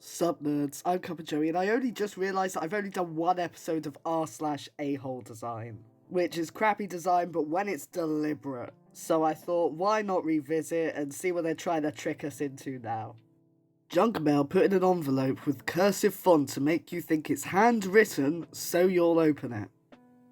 Sup nerds, I'm CuppaJoey, and I only just realised that I've only done one episode of r/aholedesign, which is crappy design, but when it's deliberate. So I thought, why not revisit and see what they're trying to trick us into now? Junk mail put in an envelope with cursive font to make you think it's handwritten, so you'll open it.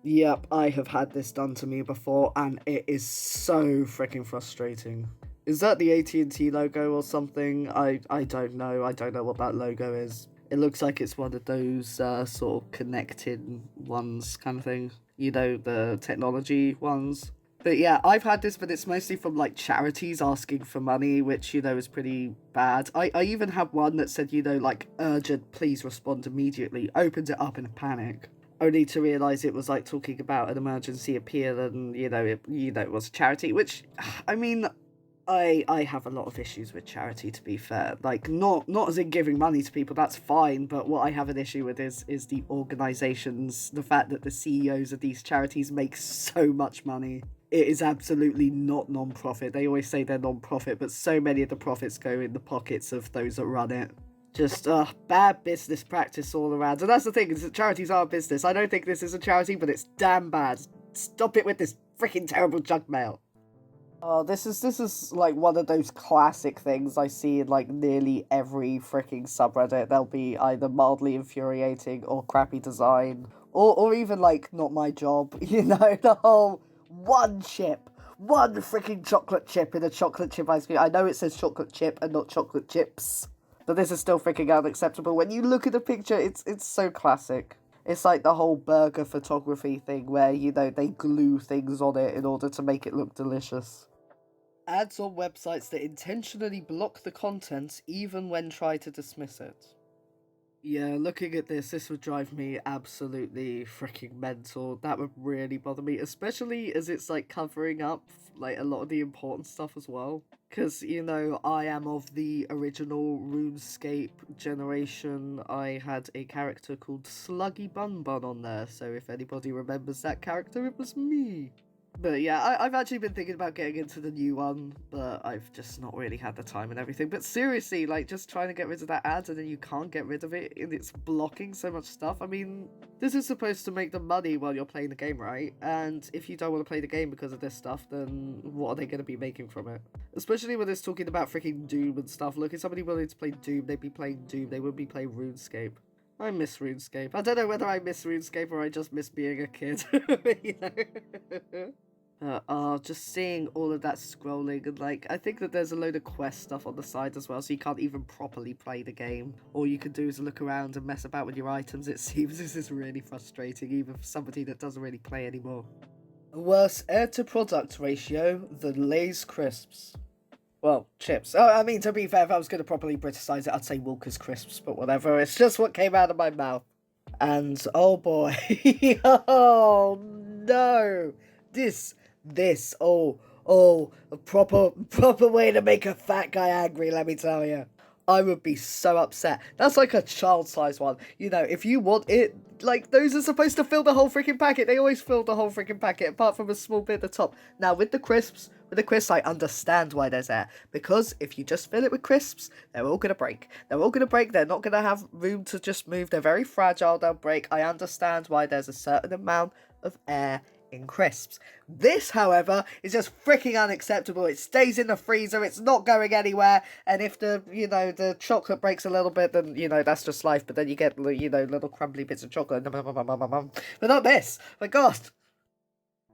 Yep, I have had this done to me before, and it is so freaking frustrating. Is that the AT&T logo or something? I don't know. I don't know what that logo is. It looks like it's one of those sort of connected ones kind of thing. You know, the technology ones. But yeah, I've had this, but it's mostly from like charities asking for money, which, you know, is pretty bad. I even had one that said, you know, like, urgent, please respond immediately. Opened it up in a panic. Only to realise it was like talking about an emergency appeal and, it was a charity, which, I mean, I have a lot of issues with charity, to be fair. Like, not as in giving money to people, that's fine, but what I have an issue with is the organisations, the fact that the CEOs of these charities make so much money. It is absolutely not non-profit. They always say they're non-profit, but so many of the profits go in the pockets of those that run it. Just, bad business practice all around. And that's the thing, is that charities are a business. I don't think this is a charity, but it's damn bad. Stop it with this freaking terrible junk mail. Oh, this is like one of those classic things I see in like nearly every freaking subreddit. They'll be either mildly infuriating or crappy design, or even like not my job. You know, the whole one freaking chocolate chip in a chocolate chip ice cream. I know it says chocolate chip and not chocolate chips, but this is still freaking unacceptable. When you look at the picture, it's so classic. It's like the whole burger photography thing where, you know, they glue things on it in order to make it look delicious. Ads on websites that intentionally block the content even when try to dismiss it. Yeah, looking at this would drive me absolutely freaking mental. That would really bother me, especially as it's like covering up like a lot of the important stuff as well. Because, you know, I am of the original RuneScape generation. I had a character called Sluggy Bun Bun on there, so if anybody remembers that character, it was me. But yeah, I've actually been thinking about getting into the new one, but I've just not really had the time and everything. But seriously, like, just trying to get rid of that ad and then you can't get rid of it and it's blocking so much stuff. I mean, this is supposed to make them money while you're playing the game, right? And if you don't want to play the game because of this stuff, then what are they going to be making from it? Especially when it's talking about freaking Doom and stuff. Look, if somebody wanted to play Doom, they'd be playing Doom. They wouldn't be playing RuneScape. I miss RuneScape. I don't know whether I miss RuneScape or I just miss being a kid. You know? Just seeing all of that scrolling and like, I think that there's a load of quest stuff on the side as well, so you can't even properly play the game. All you can do is look around and mess about with your items, it seems. This is really frustrating, even for somebody that doesn't really play anymore. A worse heir-to-product ratio than Lay's crisps. Well, chips. Oh, I mean, to be fair, if I was going to properly Briticize it, I'd say Walker's crisps, but whatever. It's just what came out of my mouth. And, oh boy. Oh, no. A proper way to make a fat guy angry, let me tell you. I would be so upset. That's like a child-sized one. You know, if you want it, like, those are supposed to fill the whole freaking packet. They always fill the whole freaking packet, apart from a small bit at the top. Now, with the crisps, I understand why there's air. Because if you just fill it with crisps, they're all gonna break. They're all gonna break. They're not gonna have room to just move. They're very fragile. They'll break. I understand why there's a certain amount of air in crisps. This, however, is just freaking unacceptable. It stays in the freezer, it's not going anywhere, and if the chocolate breaks a little bit, then, that's just life, but then you get, little crumbly bits of chocolate. But not this, my god.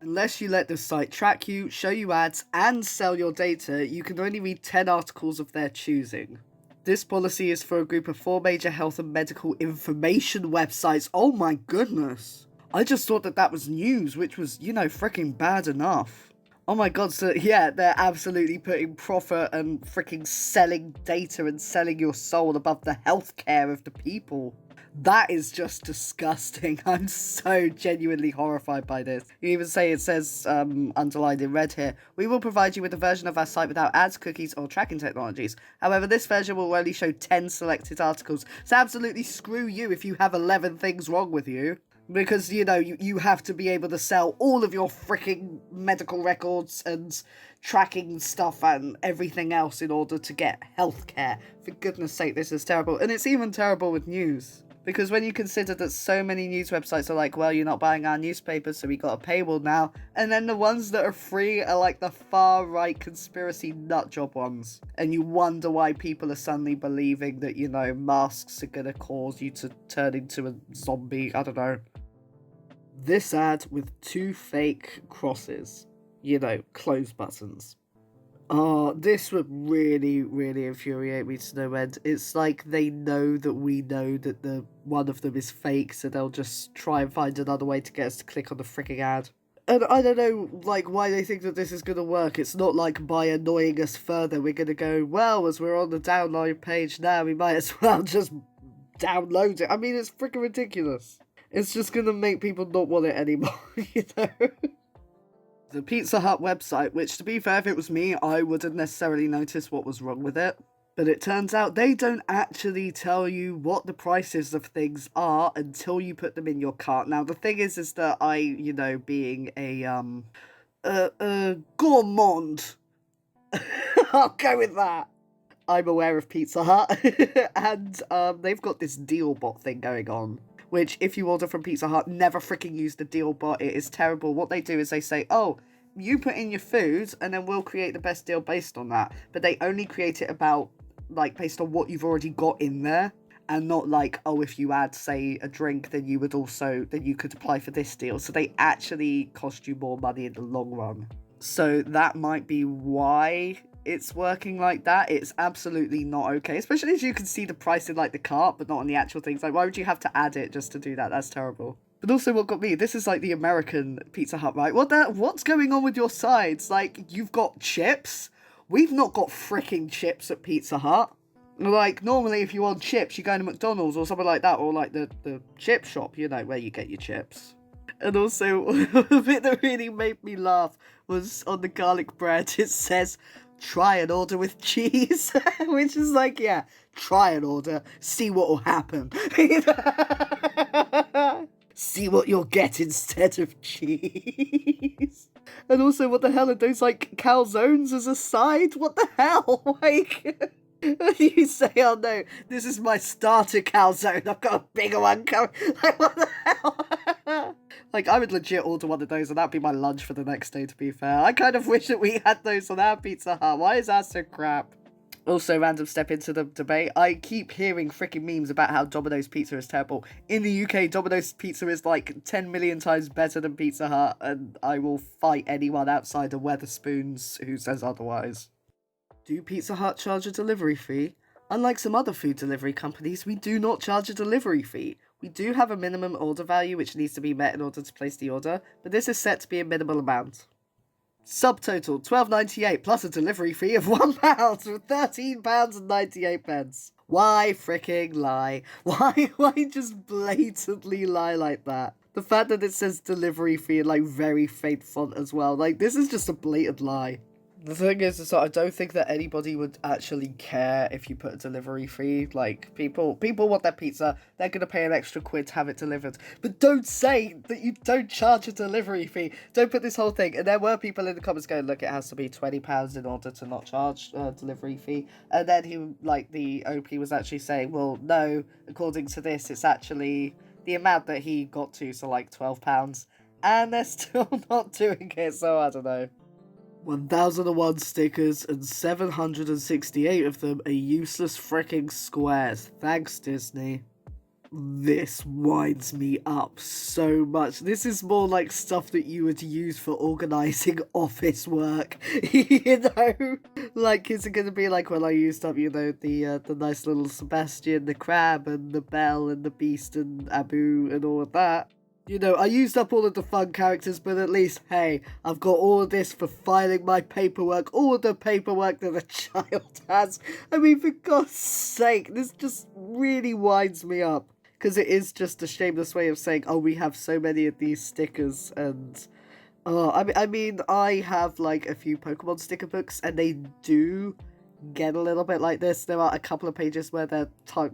Unless you let the site track you, show you ads, and sell your data, you can only read 10 articles of their choosing. This policy is for a group of 4 major health and medical information websites. Oh my goodness. I just thought that was news, which was, freaking bad enough. Oh my god, so yeah, they're absolutely putting profit and freaking selling data and selling your soul above the healthcare of the people. That is just disgusting. I'm so genuinely horrified by this. You even say, it says, underlined in red here, we will provide you with a version of our site without ads, cookies, or tracking technologies. However, this version will only show 10 selected articles. So absolutely screw you if you have 11 things wrong with you. Because, you know, you have to be able to sell all of your freaking medical records and tracking stuff and everything else in order to get healthcare. For goodness sake, this is terrible. And it's even terrible with news. Because when you consider that so many news websites are like, well, you're not buying our newspapers, so we got a paywall now. And then the ones that are free are like the far-right conspiracy nutjob ones. And you wonder why people are suddenly believing that, you know, masks are going to cause you to turn into a zombie. I don't know. This ad with 2 fake crosses. You know, close buttons. Oh, this would really, really infuriate me to no end. It's like they know that we know that the one of them is fake, so they'll just try and find another way to get us to click on the freaking ad. And I don't know, like, why they think that this is going to work. It's not like by annoying us further, we're going to go, well, as we're on the download page now, we might as well just download it. I mean, it's freaking ridiculous. It's just going to make people not want it anymore, you know? The Pizza Hut website, which, to be fair, if it was me, I wouldn't necessarily notice what was wrong with it. But it turns out they don't actually tell you what the prices of things are until you put them in your cart. Now, the thing is that I, you know, being a gourmand, I'll go with that. I'm aware of Pizza Hut, and they've got this deal bot thing going on. Which, if you order from Pizza Hut, never freaking use the deal bot. It is terrible. What they do is they say, oh, you put in your food, and then we'll create the best deal based on that. But they only create it about, like, based on what you've already got in there. And not like, oh, if you add, say, a drink, then you could apply for this deal. So they actually cost you more money in the long run. So that might be why it's working like that. It's absolutely not okay, especially as you can see the price in like the cart but not on the actual things. Like, why would you have to add it just to do that? That's terrible. But also what got me, this is like the American Pizza Hut, right? What's going on with your sides? Like, you've got chips? We've not got freaking chips at Pizza Hut. Like, normally if you want chips, you go to McDonald's or something like that, or like the chip shop, you know, where you get your chips. And also, a bit that really made me laugh was on the garlic bread, it says, try an order with cheese, which is like, yeah, try an order, see what will happen. See what you'll get instead of cheese. And also, what the hell are those, like, calzones as a side? What the hell? Like, you say, oh no, this is my starter calzone, I've got a bigger one coming. Like, what the hell? Like, I would legit order one of those and that'd be my lunch for the next day, to be fair. I kind of wish that we had those on our Pizza Hut. Why is that so crap? Also, random step into the debate. I keep hearing freaking memes about how Domino's Pizza is terrible. In the UK, Domino's Pizza is like 10 million times better than Pizza Hut, and I will fight anyone outside of Wetherspoons who says otherwise. Do Pizza Hut charge a delivery fee? Unlike some other food delivery companies, we do not charge a delivery fee. We do have a minimum order value which needs to be met in order to place the order, but this is set to be a minimal amount. Subtotal £12.98 plus a delivery fee of £1 for £13.98. Why freaking lie? Why just blatantly lie like that? The fact that it says delivery fee in like very faint font as well, like this is just a blatant lie. The thing is that I don't think that anybody would actually care if you put a delivery fee. Like, people want their pizza, they're going to pay an extra £1 to have it delivered. But don't say that you don't charge a delivery fee. Don't put this whole thing. And there were people in the comments going, look, it has to be £20 in order to not charge a delivery fee. And then the OP was actually saying, well, no, according to this, it's actually the amount that he got to, so like £12. And they're still not doing it, so I don't know. 1001 stickers and 768 of them are useless freaking squares. Thanks, Disney. This winds me up so much. This is more like stuff that you would use for organising office work. You know? Like, is it going to be like when I used up, you know, the nice little Sebastian, the crab, and the Belle, and the Beast, and Abu, and all of that? You know, I used up all of the fun characters, but at least, hey, I've got all of this for filing my paperwork, all of the paperwork that a child has. I mean, for God's sake, this just really winds me up. Because it is just a shameless way of saying, oh, we have so many of these stickers, and... I mean, I have, like, a few Pokemon sticker books, and they do get a little bit like this. There are a couple of pages where they're,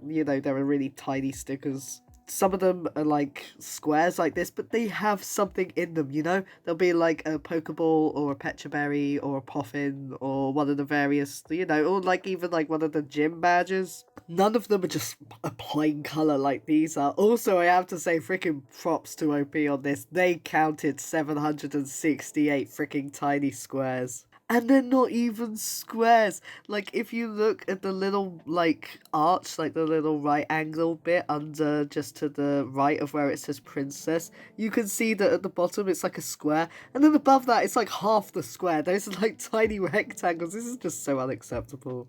you know, there are really tiny stickers. some of them are like squares like this, but they have something in them, you know? There'll be like a Pokeball or a Pecha Berry or a Poffin or one of the various, you know, or like even like one of the gym badges. None of them are just a plain colour like these are. Also, I have to say freaking props to OP on this. They counted 768 freaking tiny squares. And they're not even squares. Like, if you look at the little, like, arch, like the little right angle bit under just to the right of where it says princess, you can see that at the bottom it's like a square. And then above that, it's like half the square. Those are like tiny rectangles. This is just so unacceptable.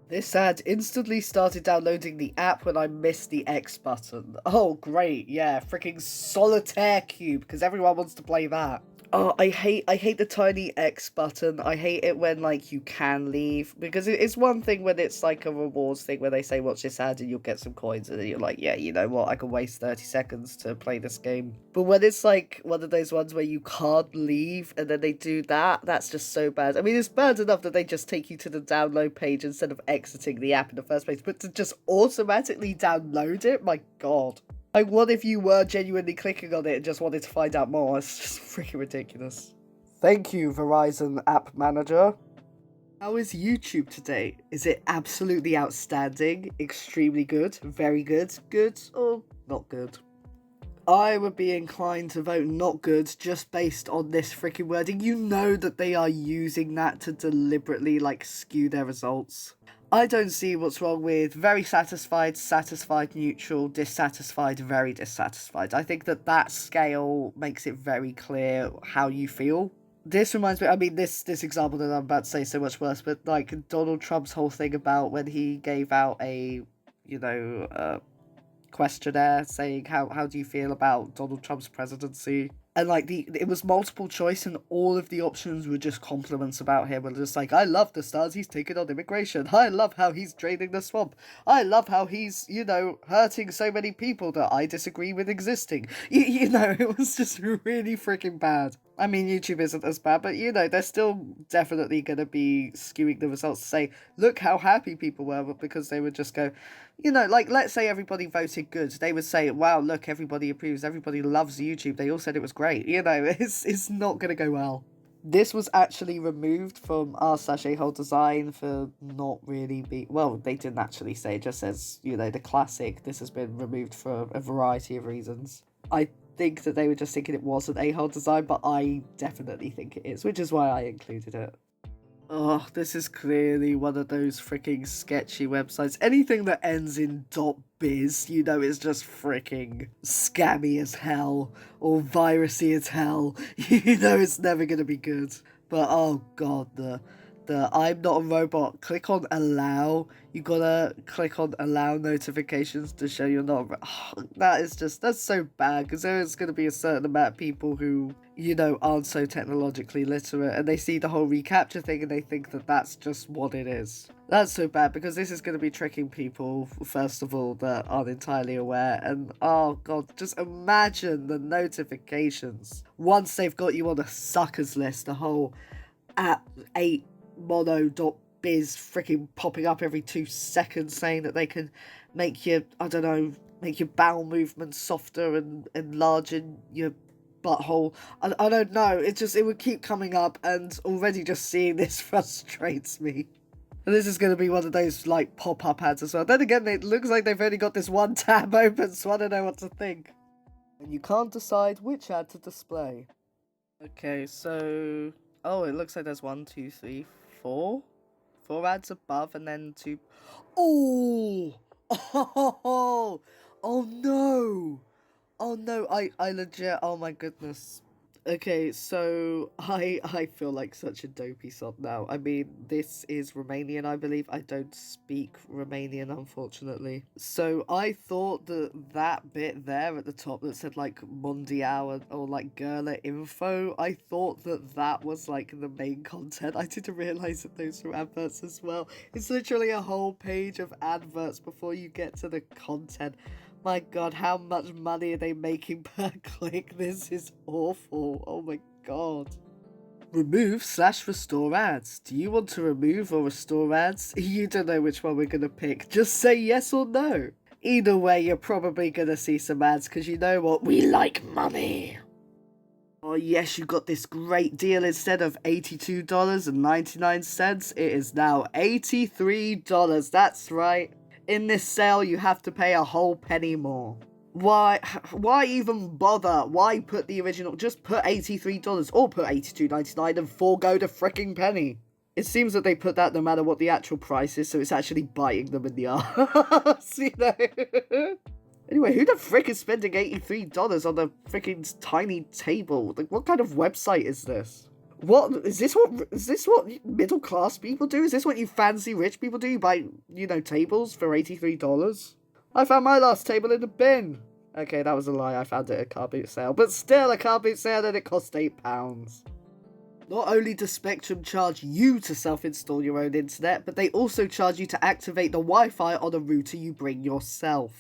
This ad instantly started downloading the app when I missed the X button. Oh, great. Yeah, freaking solitaire cube, because everyone wants to play that. Oh, I hate the tiny X button. I hate it when, like, you can leave. Because it's one thing when it's, like, a rewards thing where they say, watch this ad and you'll get some coins. And then you're like, yeah, you know what? I can waste 30 seconds to play this game. But when it's, like, one of those ones where you can't leave and then they do that, that's just so bad. I mean, it's bad enough that they just take you to the download page instead of exiting the app in the first place. But to just automatically download it? My God. Like, what if you were genuinely clicking on it and just wanted to find out more? It's just freaking ridiculous. Thank you, Verizon App Manager. How is YouTube today? Is it absolutely outstanding, extremely good, very good, or not good? I would be inclined to vote not good just based on this freaking wording. You know that they are using that to deliberately, like, skew their results. I don't see what's wrong with very satisfied, satisfied, neutral, dissatisfied, very dissatisfied. I think that scale makes it very clear how you feel. This reminds me, I mean, this example that I'm about to say is so much worse, but like Donald Trump's whole thing about when he gave out a, questionnaire saying how do you feel about Donald Trump's presidency, and like it was multiple choice and all of the options were just compliments about him, and just like, I love the stance he's taken on immigration, I love how he's draining the swamp, I love how he's hurting so many people that I disagree with existing. It was just really freaking bad. I mean, YouTube isn't as bad, but they're still definitely going to be skewing the results to say, look how happy people were, because they would just go, like, let's say everybody voted good. They would say, wow, look, everybody approves, everybody loves YouTube. They all said it was great. It's not going to go well. This was actually removed from r/aholedesign for not really well, they didn't actually say, it just says, the classic. This has been removed for a variety of reasons. I think that they were just thinking it wasn't aholedesign, but I definitely think it is, which is why I included it. Oh, this is clearly one of those freaking sketchy websites. Anything that ends in .biz, is just freaking scammy as hell, or virusy as hell. It's never gonna be good. But oh god, the I'm not a robot, click on allow. You gotta click on allow notifications to show you're not that's so bad, because there's gonna be a certain amount of people who aren't so technologically literate, and they see the whole reCAPTCHA thing and they think that that's just what it is. That's so bad, because this is going to be tricking people, first of all, that aren't entirely aware, and oh god, just imagine the notifications once they've got you on a suckers list, the whole @8mono.biz freaking popping up every 2 seconds saying that they can make your, make your bowel movements softer and enlarging your butthole. I don't know, it would keep coming up, and already just seeing this frustrates me. And this is going to be one of those, like, pop-up ads as well. Then again, it looks like they've only got this one tab open, so I don't know what to think. And you can't decide which ad to display. Okay, so oh, it looks like there's 1, 2, 3, 4 ads above, and then 2. Oh oh no. Oh no, I legit, oh my goodness. Okay, so I feel like such a dopey sod now. I mean, this is Romanian, I believe. I don't speak Romanian, unfortunately. So I thought that bit there at the top that said, like, Mondial or, like, Gurla info, I thought that was, like, the main content. I didn't realise that those were adverts as well. It's literally a whole page of adverts before you get to the content. My god, how much money are they making per click? This is awful. Oh my god. Remove/restore ads. Do you want to remove or restore ads? You don't know which one we're going to pick. Just say yes or no. Either way, you're probably gonna see some ads, because you know what? We like money. Oh yes, you got this great deal. Instead of $82.99, it is now $83. That's right. In this sale, you have to pay a whole penny more. Why even bother? Why put the original? Just put $83 or put $82.99 and forego the fricking penny. It seems that they put that no matter what the actual price is, so it's actually biting them in the arse, you know? Anyway, who the frick is spending $83 on a freaking tiny table? Like, what kind of website is this? What is this? Is this what middle class people do? Is this what you fancy rich people do? You buy, you know, tables for $83? I found my last table in the bin. Okay, that was a lie. I found it at a car boot sale, but still a car boot sale, and it cost £8. Not only does Spectrum charge you to self-install your own internet, but they also charge you to activate the Wi-Fi on a router you bring yourself.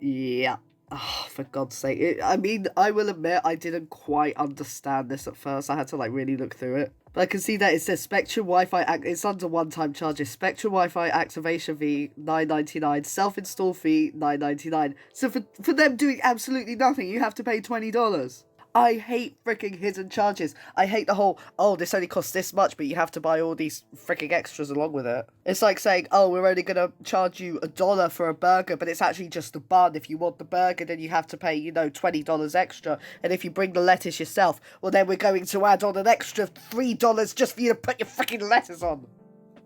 Yeah. Oh, for God's sake. I mean, I will admit I didn't quite understand this at first. I had to, like, really look through it. But I can see that it says Spectrum Wi-Fi, it's under one-time charges. Spectrum Wi-Fi activation fee, $9.99. Self-install fee, $9.99. So for them doing absolutely nothing, you have to pay $20. I hate freaking hidden charges. I hate the whole, oh, this only costs this much, but you have to buy all these freaking extras along with it. It's like saying, oh, we're only going to charge you $1 for a burger, but it's actually just a bun. If you want the burger, then you have to pay, you know, $20 extra. And if you bring the lettuce yourself, well, then we're going to add on an extra $3 just for you to put your freaking lettuce on.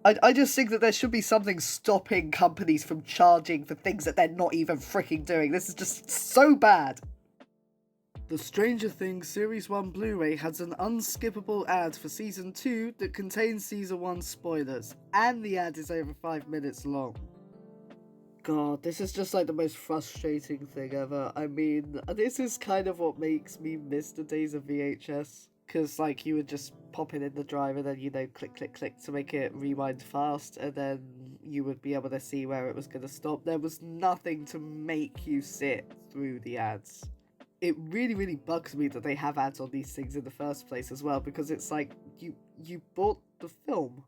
I just think that there should be something stopping companies from charging for things that they're not even freaking doing. This is just so bad. The Stranger Things Series 1 Blu-ray has an unskippable ad for Season 2 that contains Season 1 spoilers, and the ad is over 5 minutes long. God, this is just like the most frustrating thing ever. I mean, this is kind of what makes me miss the days of VHS, because like you would just pop it in the drive and then, you know, click, click, click to make it rewind fast, and then you would be able to see where it was going to stop. There was nothing to make you sit through the ads. It really, really bugs me that they have ads on these things in the first place as well, because it's like, you bought the film.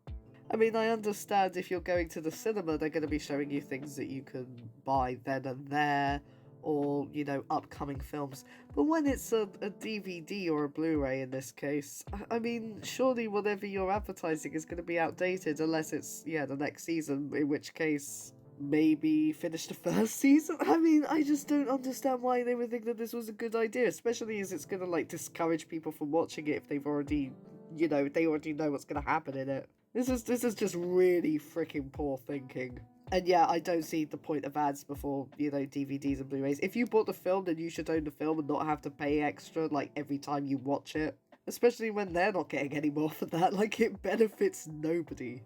I mean, I understand if you're going to the cinema, they're going to be showing you things that you can buy then and there, or, you know, upcoming films. But when it's a DVD or a Blu-ray in this case, I mean, surely whatever you're advertising is going to be outdated, unless it's, yeah, the next season, in which case maybe finish the first season. I mean, I just don't understand why they would think that this was a good idea, especially as it's gonna like discourage people from watching it if they've already, you know, they already know what's gonna happen in it. This is just really freaking poor thinking. And yeah, I don't see the point of ads before, you know, DVDs and Blu-rays. If you bought the film, then you should own the film and not have to pay extra like every time you watch it. Especially when they're not getting any more for that. Like, it benefits nobody.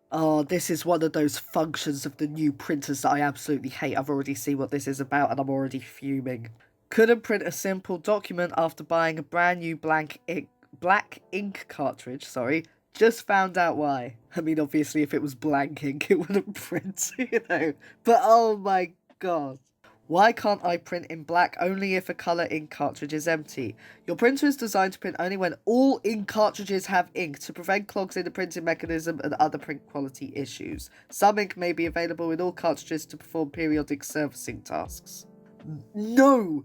Oh, this is one of those functions of the new printers that I absolutely hate. I've already seen what this is about and I'm already fuming. Couldn't print a simple document after buying a brand new black ink cartridge, Just found out why. I mean, obviously, if it was blank ink, it wouldn't print, you know. But oh my god. Why can't I print in black only if a colour ink cartridge is empty? Your printer is designed to print only when all ink cartridges have ink to prevent clogs in the printing mechanism and other print quality issues. Some ink may be available in all cartridges to perform periodic servicing tasks. No,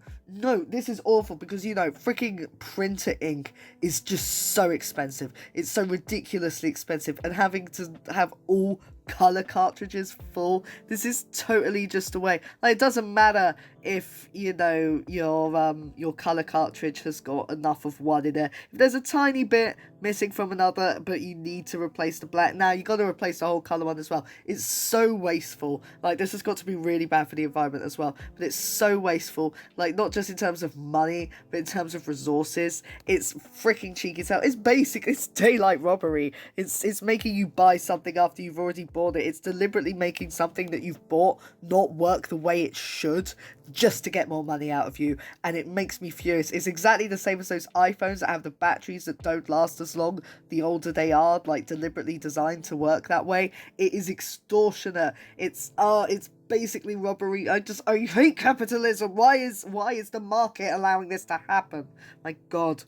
this is awful because, you know, freaking printer ink is just so expensive. It's so ridiculously expensive, and having to have all colour cartridges full, this is totally just a way. Like, it doesn't matter if, you know, your colour cartridge has got enough of one in there. If there's a tiny bit missing from another, but you need to replace the black, now you got to replace the whole colour one as well. It's so wasteful. Like, this has got to be really bad for the environment as well, but it's so wasteful. Like, not just in terms of money, but in terms of resources. It's freaking cheeky as hell. It's daylight robbery. It's making you buy something after you've already bought it. It's deliberately making something that you've bought not work the way it should, just to get more money out of you, and it makes me furious. It's exactly the same as those iPhones that have the batteries that don't last as long the older they are, like deliberately designed to work that way. It is extortionate. It's basically robbery. I hate capitalism. Why is the market allowing this to happen? My god.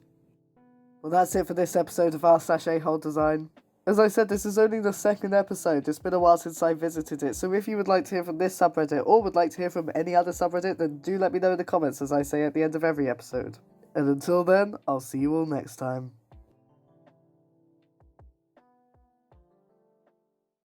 Well, that's it for this episode of r/aholedesign. As I said, this is only the second episode. It's been a while since I visited it, so if you would like to hear from this subreddit or would like to hear from any other subreddit, then do let me know in the comments, as I say at the end of every episode. And until then, I'll see you all next time.